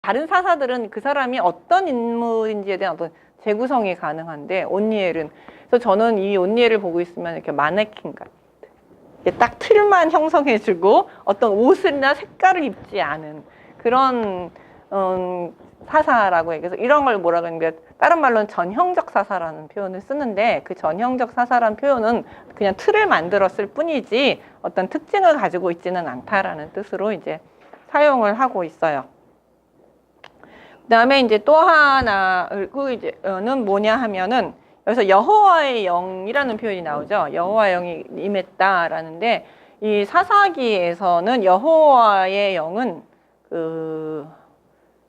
다른 사사들은 그 사람이 어떤 인물인지에 대한 어떤 재구성이 가능한데 온니엘은, 그래서 저는 이 온니엘을 보고 있으면 이렇게 마네킹 같아. 딱 틀만 형성해주고 어떤 옷이나 색깔을 입지 않은 그런 사사라고 얘기해서 이런 걸 뭐라고 하는데, 다른 말로는 전형적 사사라는 표현을 쓰는데, 그 전형적 사사라는 표현은 그냥 틀을 만들었을 뿐이지 어떤 특징을 가지고 있지는 않다라는 뜻으로 이제 사용을 하고 있어요. 그다음에 이제 또 하나는 뭐냐 하면은, 여기서 여호와의 영이라는 표현이 나오죠. 여호와의 영이 임했다라는데, 이 사사기에서는 여호와의 영은 그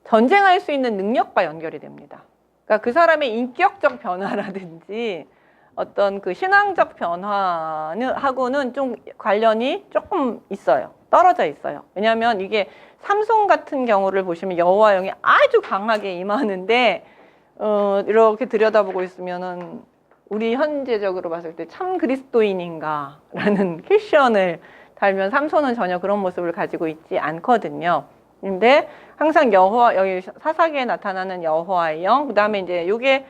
전쟁할 수 있는 능력과 연결이 됩니다. 그러니까 그 사람의 인격적 변화라든지 어떤 그 신앙적 변화하고는 좀 관련이 조금 있어요. 떨어져 있어요. 왜냐하면 이게 삼손 같은 경우를 보시면 여호와 영이 아주 강하게 임하는데, 이렇게 들여다보고 있으면은 우리 현재적으로 봤을 때 참 그리스도인인가라는 퀘션을 달면 삼손은 전혀 그런 모습을 가지고 있지 않거든요. 근데 항상 여기 사사기에 나타나는 여호와의 영, 그 다음에 이제 요게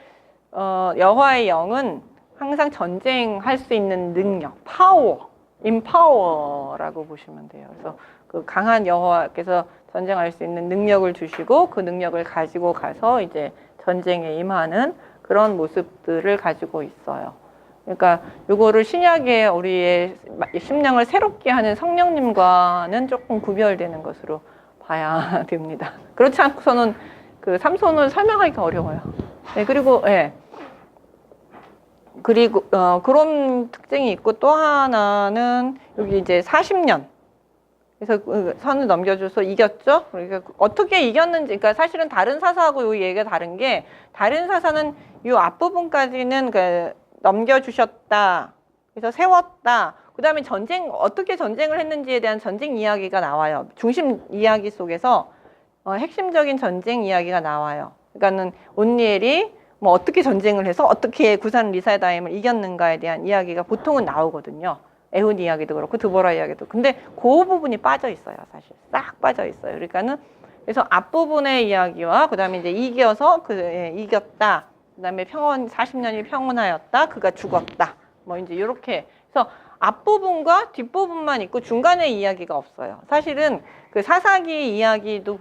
여호와의 영은 항상 전쟁할 수 있는 능력, 파워, 임파워라고 보시면 돼요. 그래서 그 강한 여호와께서 전쟁할 수 있는 능력을 주시고 그 능력을 가지고 가서 이제 전쟁에 임하는 그런 모습들을 가지고 있어요. 그러니까 요거를 신약에 우리의 심령을 새롭게 하는 성령님과는 조금 구별되는 것으로 봐야 됩니다. 그렇지 않고서는 그 삼손을 설명하기가 어려워요. 네, 그리고 그런 특징이 있고, 또 하나는 여기 이제 40년. 그래서 선을 넘겨줘서 이겼죠. 그러니까 어떻게 이겼는지, 그러니까 사실은 다른 사사하고 이 얘기가 다른 게, 다른 사사는 이 앞부분까지는 넘겨주셨다. 그래서 세웠다. 그 다음에 어떻게 전쟁을 했는지에 대한 전쟁 이야기가 나와요. 중심 이야기 속에서 핵심적인 전쟁 이야기가 나와요. 그러니까는 온니엘이 뭐 어떻게 전쟁을 해서 어떻게 구산 리사다임을 이겼는가에 대한 이야기가 보통은 나오거든요. 에훗 이야기도 그렇고 드보라 이야기도. 근데 그 부분이 빠져 있어요, 사실. 싹 빠져 있어요. 그러니까는 그래서 앞부분의 이야기와 그다음에 이제 이겼다. 그다음에 40년이 평온하였다. 그가 죽었다. 뭐 이제 이렇게. 그래서 앞부분과 뒷부분만 있고 중간에 이야기가 없어요. 사실은 그 사사 이야기도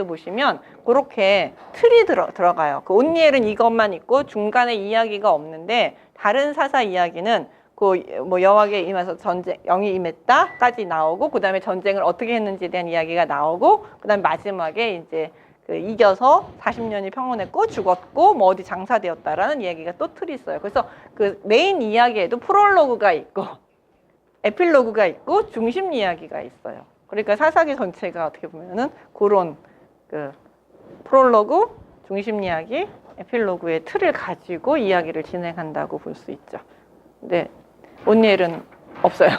보시면 그렇게 틀이 들어가요. 그 온니엘은 이것만 있고 중간에 이야기가 없는데, 다른 사사 이야기는 뭐 여호와께 임해서 영이 임했다까지 나오고, 그 다음에 전쟁을 어떻게 했는지에 대한 이야기가 나오고, 그 다음에 마지막에 이제 이겨서 40년이 평온했고 죽었고 뭐 어디 장사되었다라는 이야기가 또 틀이 있어요. 그래서 그 메인 이야기에도 프롤로그가 있고 에필로그가 있고 중심 이야기가 있어요. 그러니까 사사기 전체가 어떻게 보면은 그런 그 프롤로그, 중심 이야기, 에필로그의 틀을 가지고 이야기를 진행한다고 볼 수 있죠. 근데 온니엘은 없어요.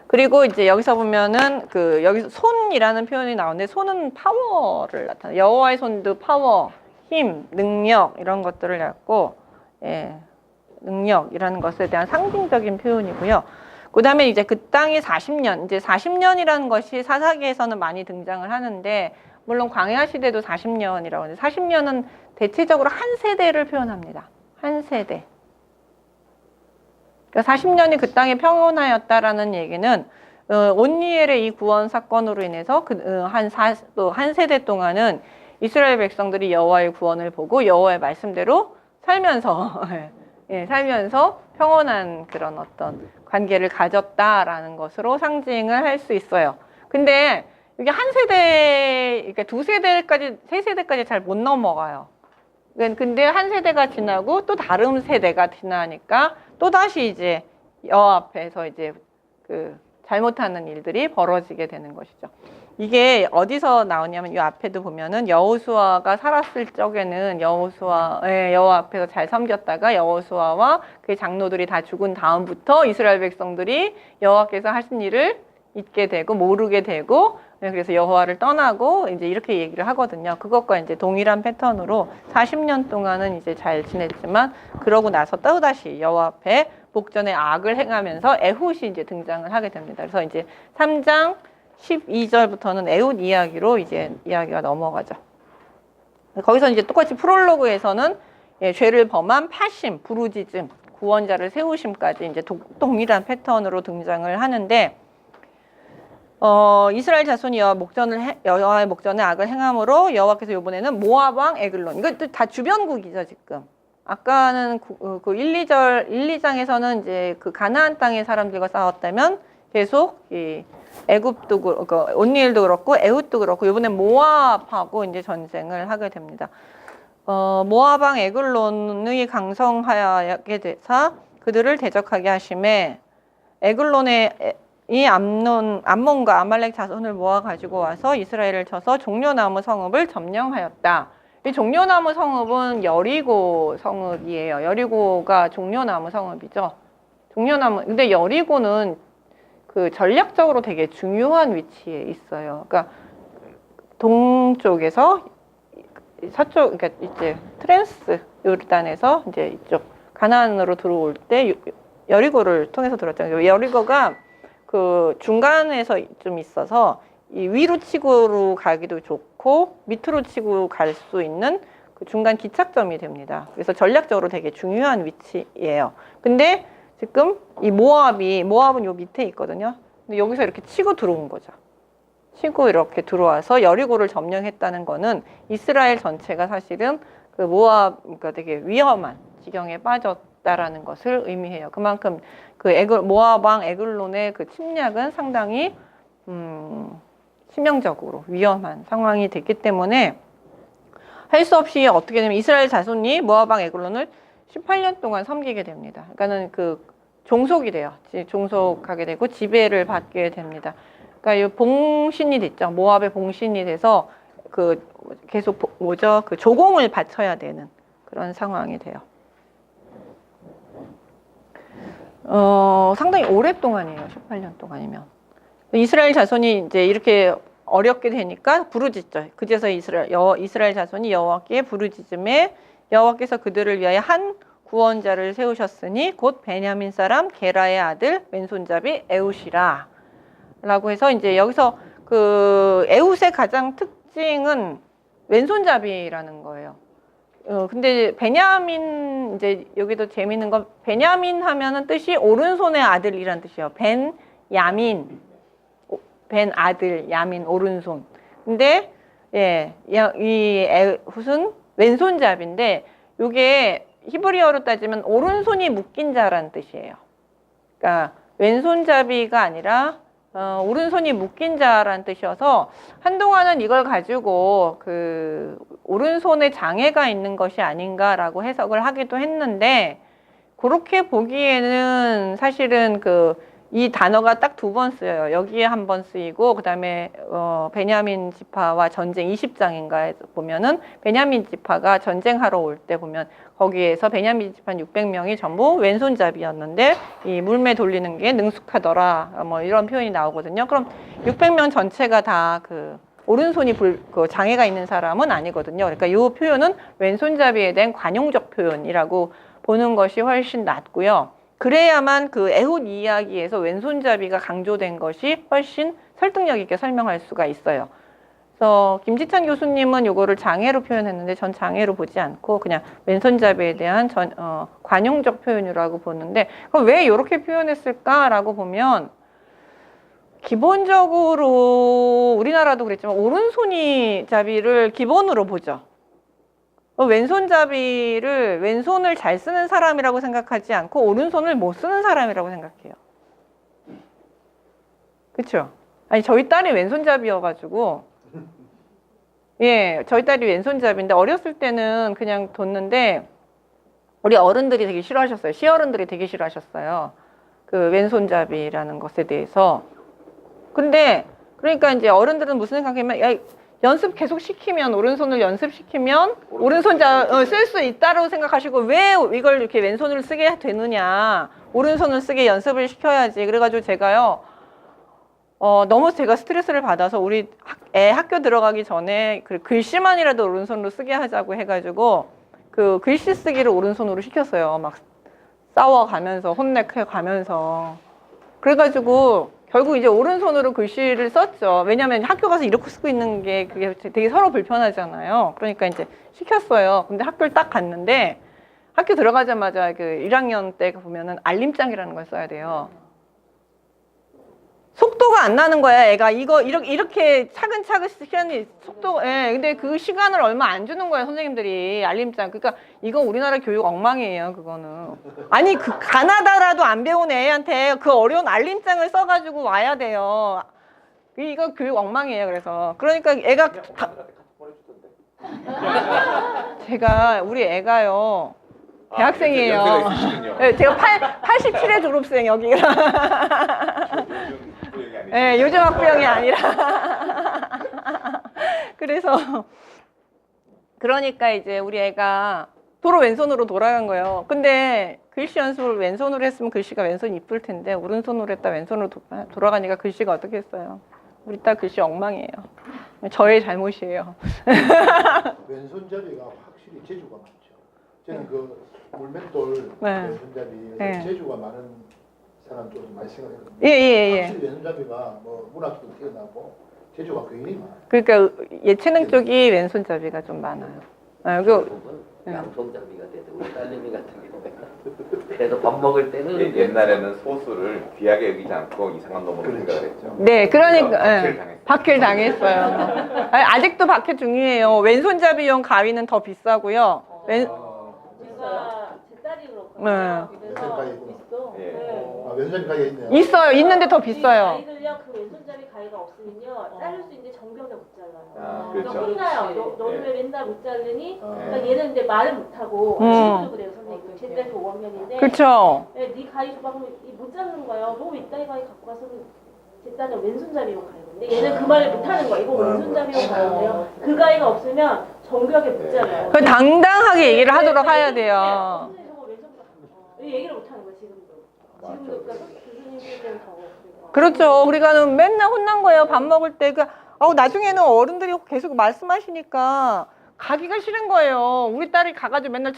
그리고 이제 여기서 보면은 여기서 손이라는 표현이 나오는데, 손은 파워를 나타내요. 여호와의 손도 파워, 힘, 능력 이런 것들을 갖고, 능력이라는 것에 대한 상징적인 표현이고요. 그 다음에 이제 그 땅이 40년, 이제 40년이라는 것이 사사기에서는 많이 등장을 하는데, 물론 광야 시대도 40년이라고 하는데, 40년은 대체적으로 한 세대를 표현합니다. 한 세대. 그러니까 40년이 그 땅에 평온하였다라는 얘기는 온니엘의 이 구원 사건으로 인해서 한 세대 동안은 이스라엘 백성들이 여호와의 구원을 보고 여호와의 말씀대로 살면서 살면서 평온한 그런 어떤 관계를 가졌다라는 것으로 상징을 할 수 있어요. 근데 이게 한 세대, 그러니까 두 세대까지, 세 세대까지 잘 못 넘어가요. 근데 한 세대가 지나고 또 다른 세대가 지나니까 또 다시 이제 여호와 앞에서 이제 잘못하는 일들이 벌어지게 되는 것이죠. 이게 어디서 나오냐면 이 앞에도 보면은 여호수아가 살았을 적에는 여호와 앞에서 잘 섬겼다가 여호수아와 그 장로들이 다 죽은 다음부터 이스라엘 백성들이 여호와께서 하신 일을 잊게 되고 모르게 되고, 그래서 여호와를 떠나고 이제 이렇게 얘기를 하거든요. 그것과 이제 동일한 패턴으로 40년 동안은 이제 잘 지냈지만, 그러고 나서 또다시 여호와 앞에 복전의 악을 행하면서 에훗이 이제 등장을 하게 됩니다. 그래서 이제 3장 12절부터는 에훗 이야기로 이제 이야기가 넘어가죠. 거기서 이제 똑같이 프롤로그에서는 죄를 범한 파심, 부르짖음, 구원자를 세우심까지 이제 동일한 패턴으로 등장을 하는데, 이스라엘 자손이 여호와의 목전에 악을 행함으로 여호와께서 이번에는 모압 왕 에글론, 이것도 다 주변국이죠 지금. 아까는 그 1, 2장에서는 이제 그 가나안 땅의 사람들과 싸웠다면 계속 이 애굽도 그렇고 온니엘도 그렇고 에훗도 그렇고 이번엔 모압하고 이제 전쟁을 하게 됩니다. 모압 왕 에글론이 강성하게 되사 그들을 대적하게 하심에 에글론의 이 암몬과 아말렉 자손을 모아 가지고 와서 이스라엘을 쳐서 종려나무 성읍을 점령하였다. 이 종려나무 성읍은 여리고 성읍이에요. 여리고가 종려나무 성읍이죠. 종려나무. 근데 여리고는 그 전략적으로 되게 중요한 위치에 있어요. 그러니까 동쪽에서 서쪽, 그러니까 이제 트랜스 요르단에서 이제 이쪽 가나안으로 들어올 때 여리고를 통해서 들어왔잖아요. 여리고가 그 중간에서 좀 있어서 이 위로 치고로 가기도 좋고 밑으로 치고 갈 수 있는 그 중간 기착점이 됩니다. 그래서 전략적으로 되게 중요한 위치예요. 근데 지금 이 모압은 요 밑에 있거든요. 근데 여기서 이렇게 치고 들어온 거죠. 치고 이렇게 들어와서 여리고를 점령했다는 거는 이스라엘 전체가 사실은 그 모압, 그러니까 되게 위험한 지경에 빠졌다라는 것을 의미해요. 그만큼 그 모압 왕 에글론의 그 침략은 상당히 치명적으로 위험한 상황이 됐기 때문에 할 수 없이 어떻게 되면 이스라엘 자손이 모압 왕 에글론을 18년 동안 섬기게 됩니다. 그러니까는 그 종속이 돼요. 종속하게 되고 지배를 받게 됩니다. 그러니까 이 봉신이 됐죠. 모압의 봉신이 돼서 그 계속 그 조공을 바쳐야 되는 그런 상황이 돼요. 상당히 오랫동안이에요. 18년 동안이면. 이스라엘 자손이 이제 이렇게 어렵게 되니까 부르짖죠. 그제서 이스라엘 자손이 여호와께 부르짖음에 여호와께서 그들을 위하여 한 구원자를 세우셨으니 곧 베냐민 사람 게라의 아들 왼손잡이 에훗이라. 라고 해서 이제 여기서 그 에훗의 가장 특징은 왼손잡이라는 거예요. 근데 베냐민, 이제 여기도 재밌는 건 베냐민 하면은 뜻이 오른손의 아들이란 뜻이에요. 벤 아들, 야민 오른손. 근데 이 에훗은 왼손잡인데 이게 히브리어로 따지면 오른손이 묶인 자라는 뜻이에요. 그러니까 왼손잡이가 아니라 오른손이 묶인 자라는 뜻이어서 한동안은 이걸 가지고 그 오른손에 장애가 있는 것이 아닌가라고 해석을 하기도 했는데, 그렇게 보기에는 사실은 이 단어가 딱 2번 쓰여요. 여기에 한 번 쓰이고 그다음에 베냐민 지파와 전쟁 20장인가에 보면은 베냐민 지파가 전쟁하러 올 때 보면 거기에서 베냐민 지파 600명이 전부 왼손잡이였는데 이 물매 돌리는 게 능숙하더라, 뭐 이런 표현이 나오거든요. 그럼 600명 전체가 다 그 오른손이 장애가 있는 사람은 아니거든요. 그러니까 이 표현은 왼손잡이에 대한 관용적 표현이라고 보는 것이 훨씬 낫고요. 그래야만 그 에훗 이야기에서 왼손잡이가 강조된 것이 훨씬 설득력 있게 설명할 수가 있어요. 그래서 김지찬 교수님은 이거를 장애로 표현했는데 전 장애로 보지 않고 그냥 왼손잡이에 대한 관용적 표현이라고 보는데, 그럼 왜 이렇게 표현했을까라고 보면 기본적으로 우리나라도 그랬지만 오른손이 잡이를 기본으로 보죠. 왼손을 잘 쓰는 사람이라고 생각하지 않고 오른손을 못 쓰는 사람이라고 생각해요. 그렇죠? 아니, 저희 딸이 왼손잡이여가지고, 저희 딸이 왼손잡이인데 어렸을 때는 그냥 뒀는데 우리 어른들이 되게 싫어하셨어요. 시어른들이 되게 싫어하셨어요. 그 왼손잡이라는 것에 대해서. 근데 그러니까 이제 어른들은 무슨 생각하냐면, 연습 계속 시키면, 오른손을 연습시키면 오른손 쓸 수 있다고 생각하시고 왜 이걸 이렇게 왼손을 쓰게 되느냐, 오른손을 쓰게 연습을 시켜야지. 그래가지고 제가요 너무 제가 스트레스를 받아서 우리 애 학교 들어가기 전에 글씨만이라도 오른손으로 쓰게 하자고 해가지고 그 글씨 쓰기를 오른손으로 시켰어요. 막 싸워가면서 혼내가면서. 그래가지고 결국 이제 오른손으로 글씨를 썼죠. 왜냐면 학교 가서 이렇게 쓰고 있는 게 그게 되게 서로 불편하잖아요. 그러니까 이제 시켰어요. 근데 학교를 딱 갔는데 학교 들어가자마자 그 1학년 때 보면은 알림장이라는 걸 써야 돼요. 속도가 안 나는 거야. 애가 이거 이렇게 차근차근 시간이 속도. 예. 근데 그 시간을 얼마 안 주는 거야, 선생님들이. 알림장. 그러니까 이건 우리나라 교육 엉망이에요, 그거는. 아니 그 가나다라도 안 배운 애한테 그 어려운 알림장을 써가지고 와야 돼요. 이거 교육 엉망이에요. 그래서 그러니까 애가 제가 우리 애가요. 대학생이에요. 네, 제가 87회 졸업생 여기가. 네, 요즘 학부형이 아니라. 그래서 그러니까 이제 우리 애가 도로 왼손으로 돌아간 거예요. 근데 글씨 연습을 왼손으로 했으면 글씨가 왼손이 이쁠 텐데 오른손으로 했다 왼손으로 돌아가니까 글씨가 어떻게 했어요? 우리 딸 글씨 엉망이에요. 저의 잘못이에요. 왼손잡이가 확실히 재주가 많죠. 저는 그 물맷돌 네. 왼손잡이 네. 재주가 많은 사람 쪽으로 많이 생각했거든요. 예. 확실히 왼손잡이가 뭐 문학도 뛰어나고 재주가 굉장히 많아요. 그러니까 예체능 쪽이 왼손잡이가 좀 많아요. 아, 양손잡이가 돼도 우리 딸내미 같은 경우에는 그래도 밥 먹을 때는 옛날에는 소수를 귀하게 여기지 않고 이상한 놈으로 생각을 했죠. 네, 그러니까 박해를 박해를 당했어요. 아니, 아직도 박해 중이에요. 왼손잡이용 가위는 더 비싸고요. 제가 제 딸이 그렇거든요. 네. 그래서 왼손잡이구나. 있어. 예. 네. 아, 왼손잡이 가위가 있네요. 있어요. 있는데 더 비싸요. 아이들요 그 왼손잡이 가위가 없으면요 자를 수 있는데 정병에 못 잘라요. 아, 그러니까 그렇죠. 혼나요. 너는 네. 왜 맨날 못 자르니? 아. 그러니까 얘는 이제 말을 못하고 친구도 그래요 선생님. 제 딸이 5학년인데 그렇죠. 네 가위 줘봐 그러면 못 자르는 거예요. 너 왜 이따위 가위 갖고 와서는 제 딸은 왼손잡이용 가위인데 얘는 그 말을 못하는 거야. 이거 왼손잡이용 가위인데요. 그 가위가 없으면 정교하게 못 잘라요. 그 당당하게 얘기를 하도록 해야 돼요. 선생님 저거 왼손잡이 얘기를 못하는 거야 지금도. 지금도 그러니까 교수님들 때는 더 그래요. 그렇죠. 우리가는 맨날 혼난 거예요. 밥 먹을 때. 나중에는 어른들이 계속 말씀하시니까 가기가 싫은 거예요. 우리 딸이 가가지고 맨날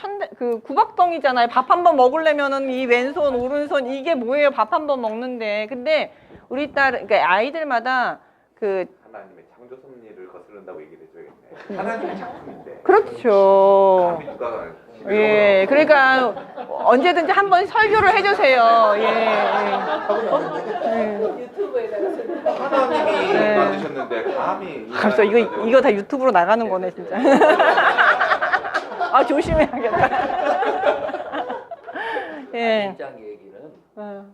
구박덩이잖아요. 밥 한 번 먹으려면은 이 왼손, 오른손 이게 뭐예요? 밥 한 번 먹는데. 근데 우리 딸, 그러니까 아이들마다 하나님의 창조 섭리를 거스른다고 얘기를 해줘야겠네. 하나님의 작품인데. 그렇죠. 감히 누가 예, 그러니까 언제든지 한번 설교를 해주세요. 하나님이 네. 만드셨는데 감히 갑자기 이거 다 유튜브로 나가는 거네 진짜. 아 조심해야겠다. 예. 입장 얘기는 그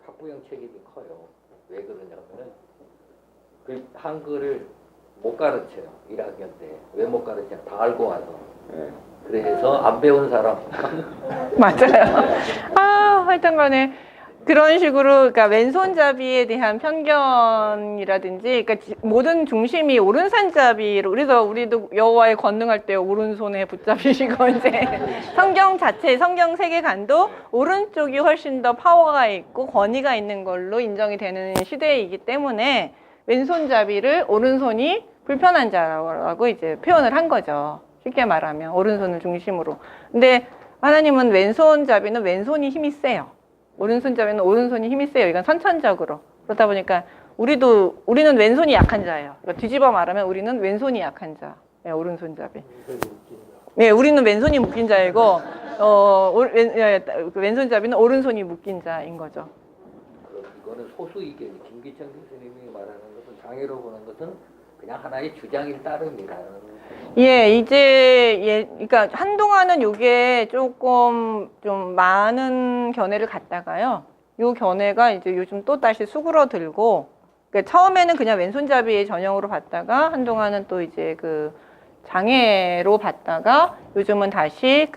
학부형 책임이 커요. 왜 그러냐면은 그 한글을 못 가르쳐요. 1학년 때. 왜 못 가르쳐요? 다 알고 와서. 그래서 안 배운 사람. 맞아요. 하여튼 간에 그런 식으로 그러니까 왼손잡이에 대한 편견이라든지 그러니까 모든 중심이 오른손잡이로 그래서 우리도 여호와의 권능할 때 오른손에 붙잡히시고 이제 성경 자체 성경 세계관도 오른쪽이 훨씬 더 파워가 있고 권위가 있는 걸로 인정이 되는 시대이기 때문에 왼손잡이를 오른손이 불편한 자라고 이제 표현을 한 거죠. 쉽게 말하면 오른손을 중심으로. 근데 하나님은 왼손잡이는 왼손이 힘이 세요. 오른손잡이는 오른손이 힘이 세요. 이건 선천적으로. 그러다 보니까 우리는 왼손이 약한 자예요. 그러니까 뒤집어 말하면 우리는 왼손이 약한 자. 네, 오른손잡이. 네, 우리는 왼손이 묶인 자이고 왼손잡이는 오른손이 묶인 자인 거죠. 이거는 소수 의견이 김기천 교수님이 말하는 것은 장애로 보는 것은 그냥 하나의 주장일 따름이라. 그러니까 한동안은 이게 조금 좀 많은 견해를 갖다가요. 요 견해가 이제 요즘 또 다시 수그러들고, 그러니까 처음에는 그냥 왼손잡이의 전형으로 봤다가 한동안은 또 이제 그 장애로 봤다가 요즘은 다시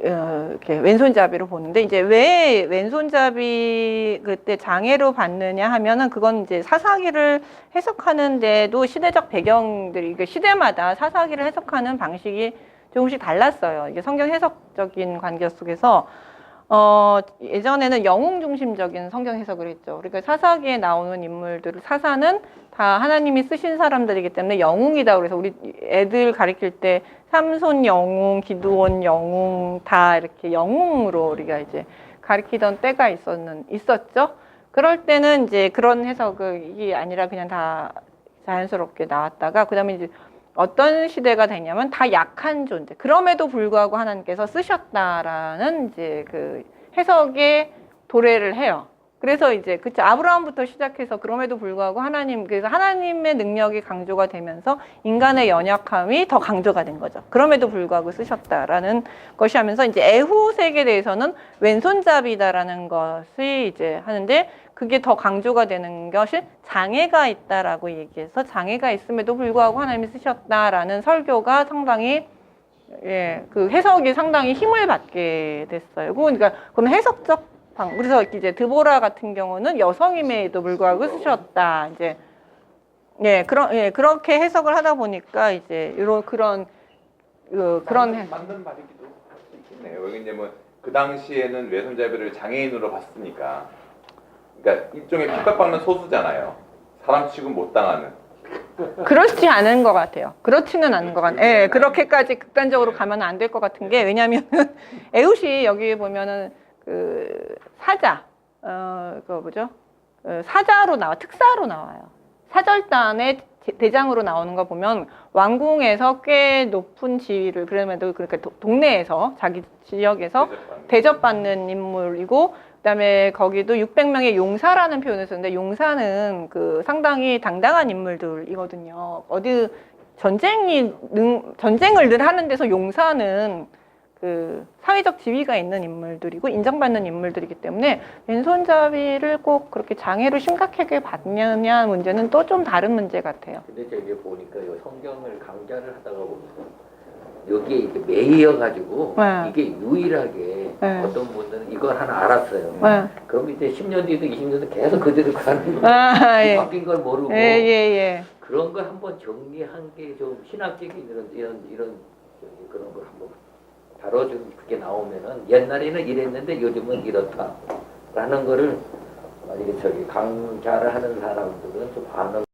이렇게 왼손잡이로 보는데 이제 왜 왼손잡이 그때 장애로 봤느냐 하면은 그건 이제 사사기를 해석하는데도 시대적 배경들이 이게 시대마다 사사기를 해석하는 방식이 조금씩 달랐어요. 이게 성경 해석적인 관계 속에서 예전에는 영웅 중심적인 성경 해석을 했죠. 그러니까 사사기에 나오는 인물들을 사사는 다 하나님이 쓰신 사람들이기 때문에 영웅이다. 그래서 우리 애들 가르칠 때 삼손 영웅, 기드온 영웅 다 이렇게 영웅으로 우리가 이제 가르치던 때가 있었죠. 그럴 때는 이제 그런 해석이 아니라 그냥 다 자연스럽게 나왔다가 그다음에 이제 어떤 시대가 되냐면 다 약한 존재. 그럼에도 불구하고 하나님께서 쓰셨다라는 이제 그 해석에 도래를 해요. 그래서 이제 그쵸 아브라함부터 시작해서 그럼에도 불구하고 그래서 하나님의 능력이 강조가 되면서 인간의 연약함이 더 강조가 된 거죠. 그럼에도 불구하고 쓰셨다라는 것이 하면서 이제 에훗에 대해서는 왼손잡이다라는 것이 이제 하는데 그게 더 강조가 되는 것이 장애가 있다라고 얘기해서 장애가 있음에도 불구하고 하나님이 쓰셨다라는 설교가 상당히 그 해석이 상당히 힘을 받게 됐어요. 그러니까 그건 해석적 그래서 이제 드보라 같은 경우는 여성임에도 불구하고 쓰셨다. 이제 그렇게 해석을 하다 보니까 이제 그런 맞는 말이기도 할 수 있겠네요. 왜냐면 그 당시에는 외손잡이를 장애인으로 봤으니까. 그러니까 일종의 핍박받는 소수잖아요. 사람 취급 못 당하는. 그렇지 않은 것 같아요. 그렇지는 않은 것 같아요. 예, 그렇게까지 극단적으로 가면 안 될 것 같은 게 왜냐하면 에훗이 여기 보면은 그 사자, 그거 뭐죠? 사자로 특사로 나와요. 사절단의 대장으로 나오는 거 보면 왕궁에서 꽤 높은 지위를 그럼에도 그러니까 동네에서 자기 지역에서 대접받는 인물이고 그다음에 거기도 600명의 용사라는 표현을 썼는데 용사는 그 상당히 당당한 인물들이거든요. 어디 전쟁을 늘 하는 데서 용사는 그 사회적 지위가 있는 인물들이고 인정받는 인물들이기 때문에 왼손잡이를 꼭 그렇게 장애로 심각하게 받느냐 문제는 또 좀 다른 문제 같아요. 근데 저기 보니까 요 성경을 강좌를 하다가 보면 여기에 이렇게 매이어가지고 이게 유일하게 어떤 분들은 이걸 하나 알았어요. 그럼 이제 10년 뒤도 20년 뒤도 계속 그대로 가는 거예요. 바뀐 걸 모르고 그런 걸 한번 정리한 게 좀 신학적인 이런 그런 걸 한번 다뤄준 그게 나오면은 옛날에는 이랬는데 요즘은 이렇다라는 거를 만약에 저기 강좌를 하는 사람들은 좀 반응.